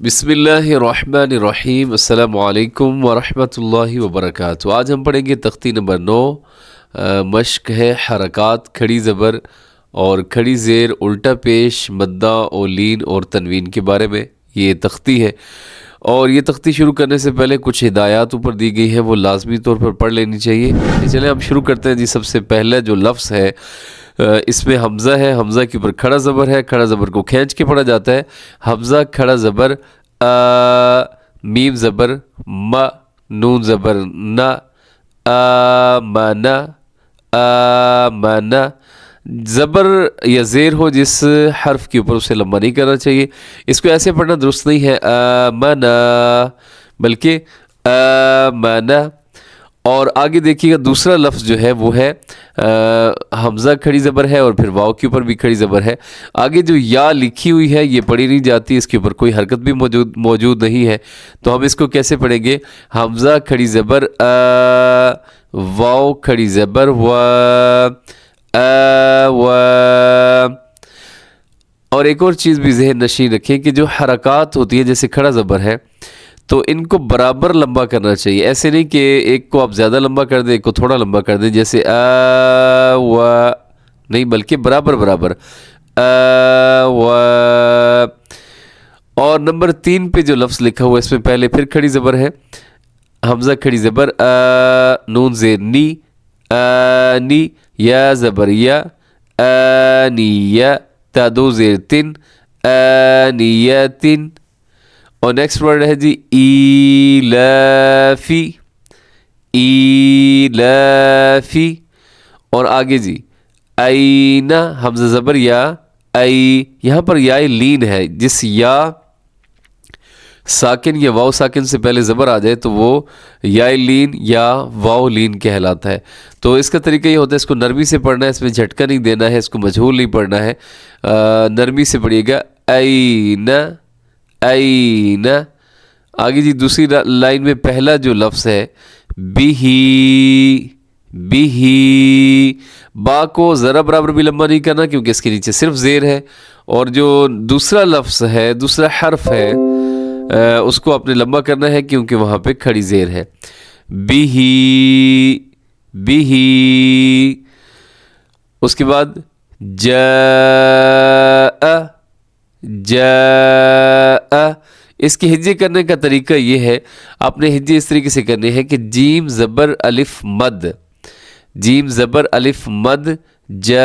بسم اللہ الرحمن الرحیم، السلام علیکم ورحمۃ اللہ وبرکاتہ۔ آج ہم پڑھیں گے تختی نمبر 9۔ مشق ہے حرکات کھڑی زبر اور کھڑی زیر الٹا پیش مدہ اور لین اور تنوین کے بارے میں یہ تختی ہے، اور یہ تختی شروع کرنے سے پہلے کچھ ہدایات اوپر دی گئی ہیں، وہ لازمی طور پر پڑھ لینی چاہیے۔ چلیں ہم شروع کرتے ہیں جی۔ سب سے پہلا جو لفظ ہے اس میں حمزہ ہے، حمزہ کے اوپر کھڑا زبر ہے، کھڑا زبر کو کھینچ کے پڑھا جاتا ہے۔ حمزہ کھڑا زبر میم زبر م، نون زبر ن، آمنا، آمنا۔ زبر یا زیر ہو جس حرف کے اوپر اسے لمبا نہیں کرنا چاہیے، اس کو ایسے پڑھنا درست نہیں ہے آمنا، بلکہ آمنا۔ اور آگے دیکھیے گا دوسرا لفظ جو ہے وہ ہے حمزہ کھڑی زبر ہے اور پھر واو کے اوپر بھی کھڑی زبر ہے۔ آگے جو یا لکھی ہوئی ہے یہ پڑھی نہیں جاتی، اس کے اوپر کوئی حرکت بھی موجود نہیں ہے، تو ہم اس کو کیسے پڑھیں گے؟ حمزہ کھڑی زبر واو کھڑی زبر و، اور ایک اور چیز بھی ذہن نشین رکھیں کہ جو حرکات ہوتی ہیں جیسے کھڑا زبر ہے تو ان کو برابر لمبا کرنا چاہیے، ایسے نہیں کہ ایک کو آپ زیادہ لمبا کر دیں ایک کو تھوڑا لمبا کر دیں، جیسے نہیں، بلکہ برابر برابر اور نمبر 3 پہ جو لفظ لکھا ہوا ہے اس میں پہلے پھر کھڑی زبر ہے، حمزہ کھڑی زبر نون زیر نی، نی، یا زبر یا، آنیہ، تا دو زیر تن، آنیتن۔ اور نیکسٹ ورڈ ہے جی ایلافی، ایلافی۔ اور آگے جی اینا، حمزہ زبر یا، ای، یہاں پر یا لین ہے، جس یا ساکن یا واو ساکن سے پہلے زبر آ جائے تو وہ یا لین یا واو لین کہلاتا ہے۔ تو اس کا طریقہ یہ ہوتا ہے، اس کو نرمی سے پڑھنا ہے، اس میں جھٹکا نہیں دینا ہے، اس کو مجہول نہیں پڑھنا ہے، نرمی سے پڑھیے گا اینا، اینا۔ آگے جی دوسری لائن میں پہلا جو لفظ ہے بیہی، بیہی، با کو ذرا برابر بھی لمبا نہیں کرنا کیونکہ اس کے نیچے صرف زیر ہے، اور جو دوسرا لفظ ہے، دوسرا حرف ہے، اس کو آپ نے لمبا کرنا ہے کیونکہ وہاں پہ کھڑی زیر ہے۔ بیہی، بیہی۔ اس کے بعد جاء، جاء۔ اس کے ہجے کرنے کا طریقہ یہ ہے، آپ نے ہجے اس طریقے سے کرنے ہیں کہ جیم زبر الف مد، جیم زبر الف مد، جاء۔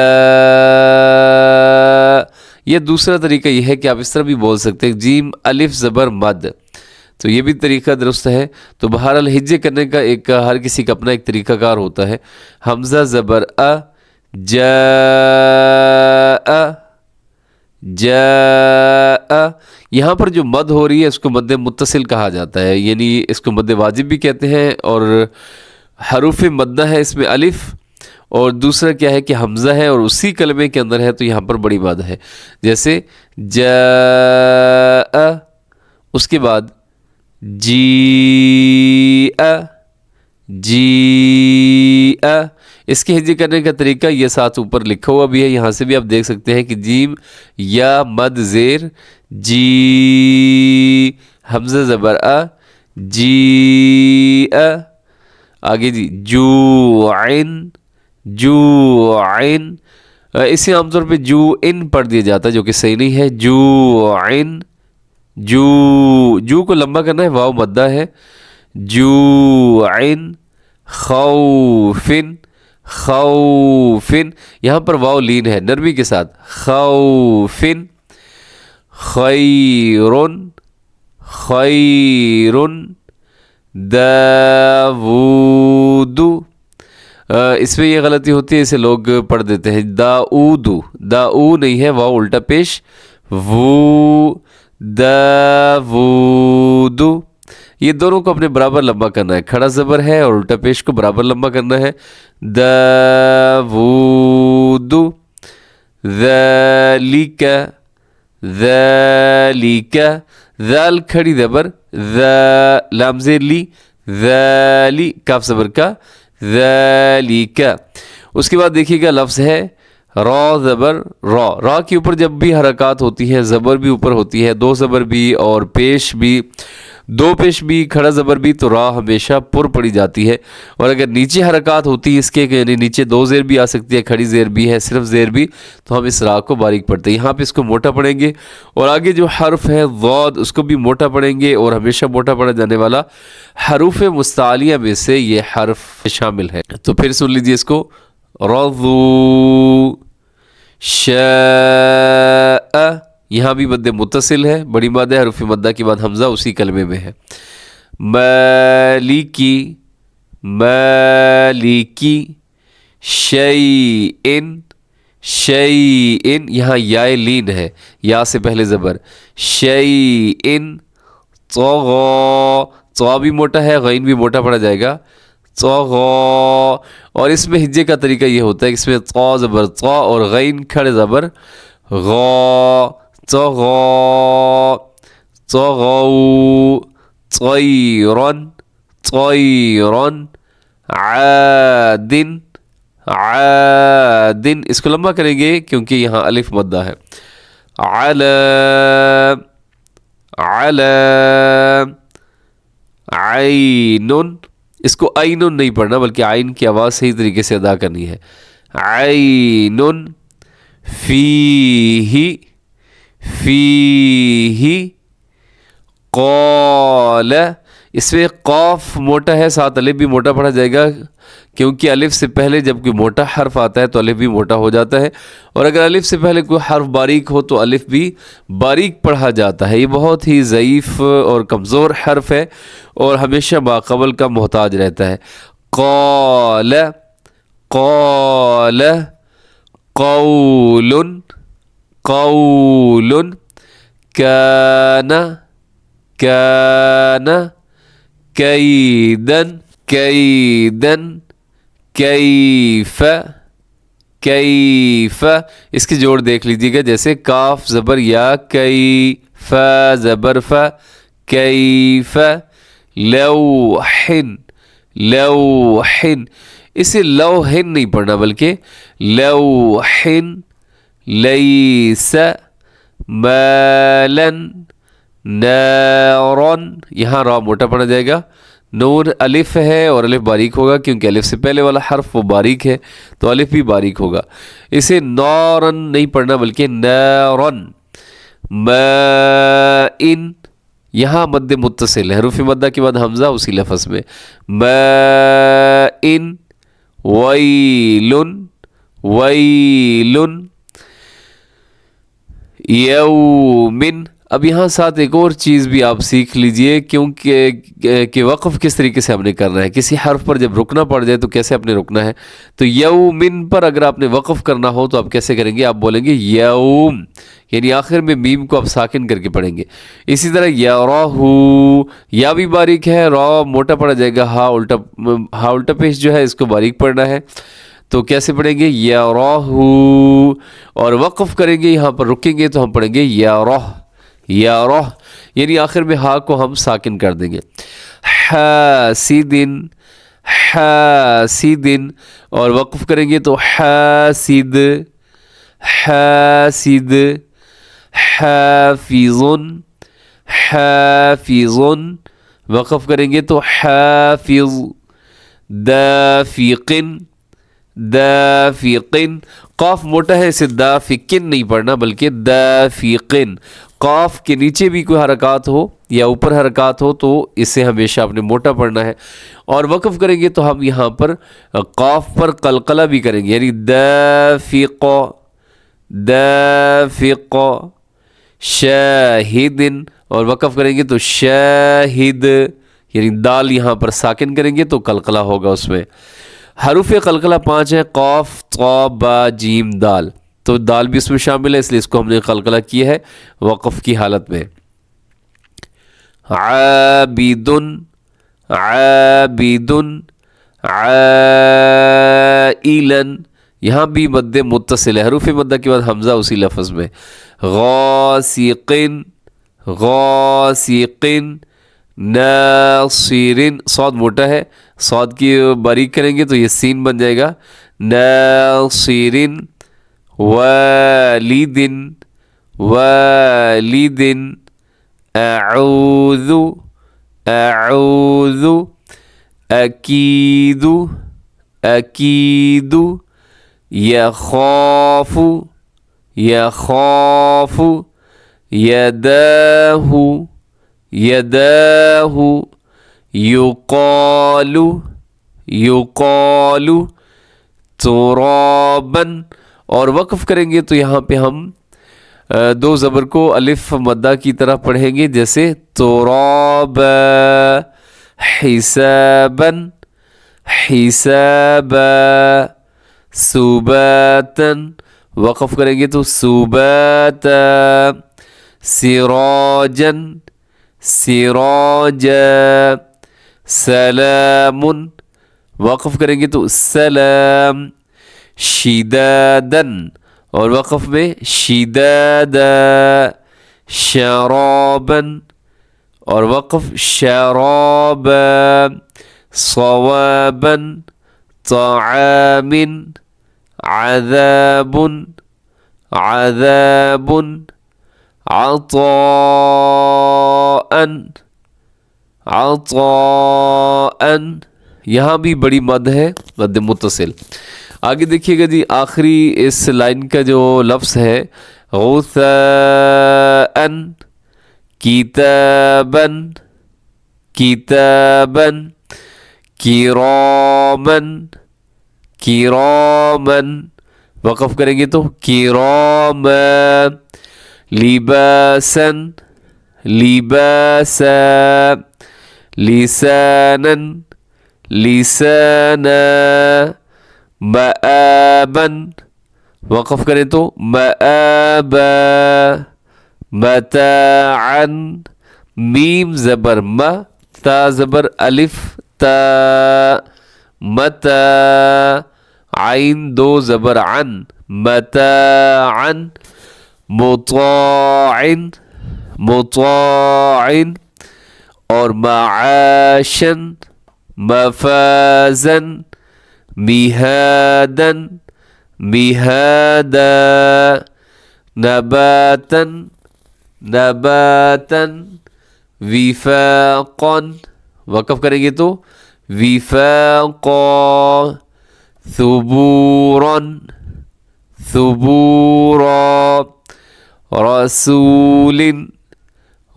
یہ دوسرا طریقہ یہ ہے کہ آپ اس طرح بھی بول سکتے ہیں جیم الف زبر مد، تو یہ بھی طریقہ درست ہے۔ تو بہرحال ہجے کرنے کا ایک ہر کسی کا اپنا ایک طریقہ کار ہوتا ہے۔ حمزہ زبر جاء، جاء۔ یہاں پر جو مد ہو رہی ہے اس کو مد متصل کہا جاتا ہے، یعنی اس کو مد واجب بھی کہتے ہیں، اور حروف مدہ ہے اس میں الف، اور دوسرا کیا ہے کہ حمزہ ہے اور اسی کلمے کے اندر ہے تو یہاں پر بڑی مد ہے، جیسے جاء، اس کے بعد جیء، جیء۔ اس کے ہجے کرنے کا طریقہ یہ ساتھ اوپر لکھا ہوا بھی ہے، یہاں سے بھی آپ دیکھ سکتے ہیں کہ جیم یا مد زیر جی، حمزہ زبر جیء۔ آگے جی جوعن، جوعن۔ اسے عام طور پہ جوعن پڑھ دیا جاتا ہے جو کہ صحیح نہیں ہے، جوعن، جو کو لمبا کرنا ہے، واو مدہ ہے، جوعن۔ خوفن، خوفن، یہاں پر واو لین ہے نرمی کے ساتھ، خوفن۔ خیرن، خیرن۔ داود، اس میں یہ غلطی ہوتی ہے، اسے لوگ پڑھ دیتے ہیں داؤد، داؤ نہیں ہے، واو الٹا پیش، وہ، داود۔ یہ دونوں کو اپنے برابر لمبا کرنا ہے، کھڑا زبر ہے اور الٹا پیش کو برابر لمبا کرنا ہے، داود۔ ذالک، ذالک، ذال کھڑی زبر، لام زیر لی، ذالی، کاف زبر کا، ذالک۔ اس کے بعد دیکھیے گا لفظ ہے را زبر را، را کے اوپر جب بھی حرکات ہوتی ہیں زبر بھی اوپر ہوتی ہے، دو زبر بھی اور پیش بھی، دو پیش بھی کھڑا زبر بھی، تو را ہمیشہ پر پڑی جاتی ہے۔ اور اگر نیچے حرکات ہوتی ہے اس کے، یعنی نیچے دو زیر بھی آ سکتی ہے، کھڑی زیر بھی ہے، صرف زیر بھی، تو ہم اس را کو باریک پڑھتے ہیں۔ یہاں پہ اس کو موٹا پڑھیں گے، اور آگے جو حرف ہے ضاد اس کو بھی موٹا پڑھیں گے، اور ہمیشہ موٹا پڑھا جانے والا حروف مستعلیہ میں سے یہ حرف شامل ہے۔ تو پھر سن لیجئے اس کو، رضو، شاء، یہاں بھی مد متصل ہے، بڑی مد ہے، حروف مدہ کے بعد حمزہ اسی کلمے میں ہے۔ مالکی، مالکی، شیئن، شیئن، یہاں یا لین ہے، یا سے پہلے زبر، شیئن، طغا، طا بھی موٹا ہے، غین بھی موٹا پڑا جائے گا، طغا، اور اس میں ہجے کا طریقہ یہ ہوتا ہے کہ اس میں طا زبر طا اور غین کھڑے زبر غا، طغا، طغوا، طیرن، طیرن، عادن، عادن، اس کو لمبا کریں گے کیونکہ یہاں الف مدہ ہے، علی، علی، عین، اس کو عین نہیں پڑھنا بلکہ عین کی آواز صحیح طریقے سے ادا کرنی ہے، عین، فیہ، فیہ، قال، اس میں قاف موٹا ہے، ساتھ الف بھی موٹا پڑھا جائے گا، کیونکہ الف سے پہلے جب کوئی موٹا حرف آتا ہے تو الف بھی موٹا ہو جاتا ہے، اور اگر الف سے پہلے کوئی حرف باریک ہو تو الف بھی باریک پڑھا جاتا ہے۔ یہ بہت ہی ضعیف اور کمزور حرف ہے اور ہمیشہ ماقبل کا محتاج رہتا ہے۔ قال، قال، قول، قول، کان، کان، کیدن، کیدن، کیف، کیف، اس کے جوڑ دیکھ لیجیے گا، جیسے کاف زبر یا، کئی، فا زبر فا، کیف، لوحن، لوحن، اسے لوحن نہیں پڑھنا بلکہ لوحن، لیس، مالن، نارن، یہاں را موٹا پڑھا جائے گا، نون الف ہے اور الف باریک ہوگا کیونکہ الف سے پہلے والا حرف وہ باریک ہے تو الف بھی باریک ہوگا، اسے نارن نہیں پڑھنا بلکہ نارن، مائن، یہاں مد متصل ہے، حروف مدہ کے بعد حمزہ اسی لفظ میں، مائن، ویلن، ویلن، یومن۔ اب یہاں ساتھ ایک اور چیز بھی آپ سیکھ لیجئے، کیونکہ کہ وقف کس طریقے سے ہم نے کرنا ہے، کسی حرف پر جب رکنا پڑ جائے تو کیسے اپنے رکنا ہے، تو یومن پر اگر آپ نے وقف کرنا ہو تو آپ کیسے کریں گے، آپ بولیں گے یوم، یعنی آخر میں میم کو آپ ساکن کر کے پڑھیں گے۔ اسی طرح یراہو، یا بھی باریک ہے، را موٹا پڑا جائے گا، ہا الٹا پیش جو ہے اس کو باریک پڑھنا ہے، تو کیسے پڑھیں گے، یراہو، اور وقف کریں گے، یہاں پر رکیں گے تو ہم پڑھیں گے یراہ، یراہ، یعنی آخر میں ہا کو ہم ساکن کر دیں گے، حاسدن، حاسدن، اور وقف کریں گے تو حاسد، حاسد، حافظن، حافظن، وقف کریں گے تو حافظ، دافقن، دافقن، قاف موٹا ہے، اسے دافقن نہیں پڑھنا بلکہ دافقن، قاف کے نیچے بھی کوئی حرکات ہو یا اوپر حرکات ہو تو اسے ہمیشہ آپ نے موٹا پڑھنا ہے، اور وقف کریں گے تو ہم یہاں پر قاف پر قلقلہ بھی کریں گے، یعنی دافق، دافق، شاہدن، اور وقف کریں گے تو شاہد، یعنی دال یہاں پر ساکن کریں گے تو قلقلہ ہوگا اس میں۔ حروف قلقلہ 5 ہیں، قاف، طا، با، جیم، دال، تو دال بھی اس میں شامل ہے، اس لیے اس کو ہم نے قلقلہ کیا ہے وقف کی حالت میں۔ عابدن، عابدن، عائلن، یہاں بھی مد متصل ہے، حروف مدہ کے بعد حمزہ اسی لفظ میں، غاسقن، غاسقن، ناصرن، صاد موٹا ہے، صاد کی باریک کریں گے تو یہ سین بن جائے گا، ناصرن، والد والد أعوذ أعوذ أكيد أكيد يخاف يخاف يداه يداه يقال يقال ترابن. اور وقف کریں گے تو یہاں پہ ہم دو زبر کو الف مدہ کی طرح پڑھیں گے، جیسے تراب حسابا حسابا سباتا. وقف کریں گے تو سباتا سراجا سراجا سلام. وقف کریں گے تو سلام شدادا، اور وقف میں شدادا شرابا، اور وقف شرابا صوابا طعام عذاب عذاب عطاء عطاء. یہاں بھی بڑی مد ہے، مد متصل. آگے دیکھیے گا جی، آخری اس لائن کا جو لفظ ہے غثاء کتابا کتابا کراما کراما. وقف کریں گے تو کراما لباسا لباسا لسانا لسانا مآبا. وقف کریں تو مآبا متاعا میم زبر م تا زبر الف تا متا عین دو زبر عن متاعا مطاع مطاع. اور معاشا مفازا مهادا مهادا نباتا نباتا وفاقا. وقف کریں گے تو وفاقا ثبورا ثبورا رسول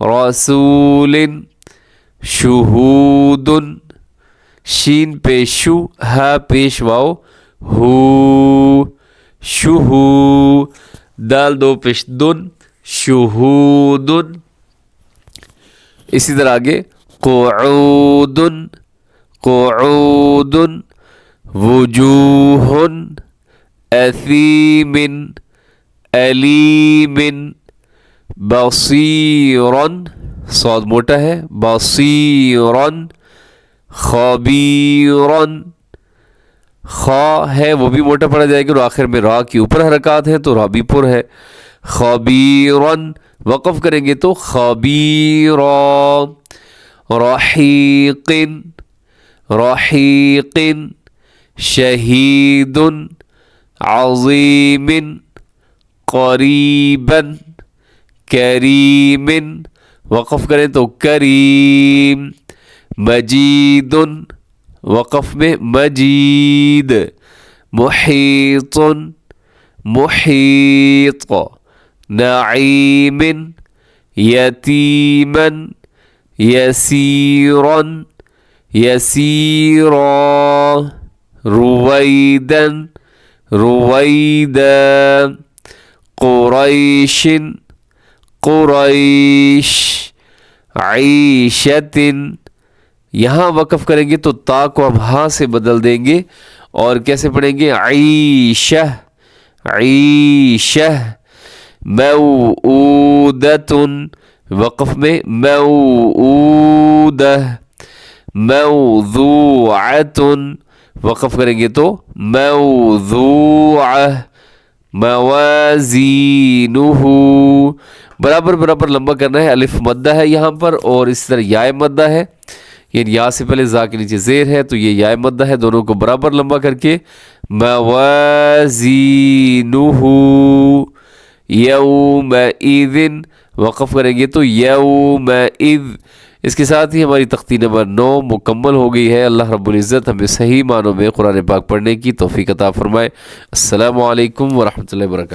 رسول شہود شین پیش شو ہا پیش واو ہو شہو دال دو پیش دن شہود. اسی طرح آگے قعود قعود وجوہ اثیم علیم بصیرا صاد موٹا ہے بصیرا خبیرا. خا ہے وہ بھی موٹا پڑا جائے گا، اور آخر میں را کے اوپر حرکات ہیں تو را بھی پر ہے خبیرا. وقف کریں گے تو خبیرا. رحیق رحیق شہید عظیم قریبا کریم. وقف کریں تو کریم. مجید وقف میں مجید. محیط محیط. نعیم یتیما یسیرا یسیرا رویدا رویدا. قریش قریش عیشت. یہاں وقف کریں گے تو تا کو ہم ہاں سے بدل دیں گے اور کیسے پڑھیں گے عیشہ عیشہ. موعودۃ وقف میں موعودہ. موضوعۃ وقف کریں گے تو موضوعہ. موازینہ برابر برابر لمبا کرنا ہے. الف مدہ ہے یہاں پر اور اس طرح یا مدہ ہے، یعنی یا سے پہلے زا کے نیچے زیر ہے تو یہ یا مدہ ہے. دونوں کو برابر لمبا کر کے موازینہ یومئذ، وقف کریں گے تو یومئذ۔ اس کے ساتھ ہی ہماری تختی نمبر 9 مکمل ہو گئی ہے۔ اللہ رب العزت ہمیں صحیح معنوں میں قرآن پاک پڑھنے کی توفیق عطا فرمائے۔ السلام علیکم ورحمۃ اللہ وبرکاتہ۔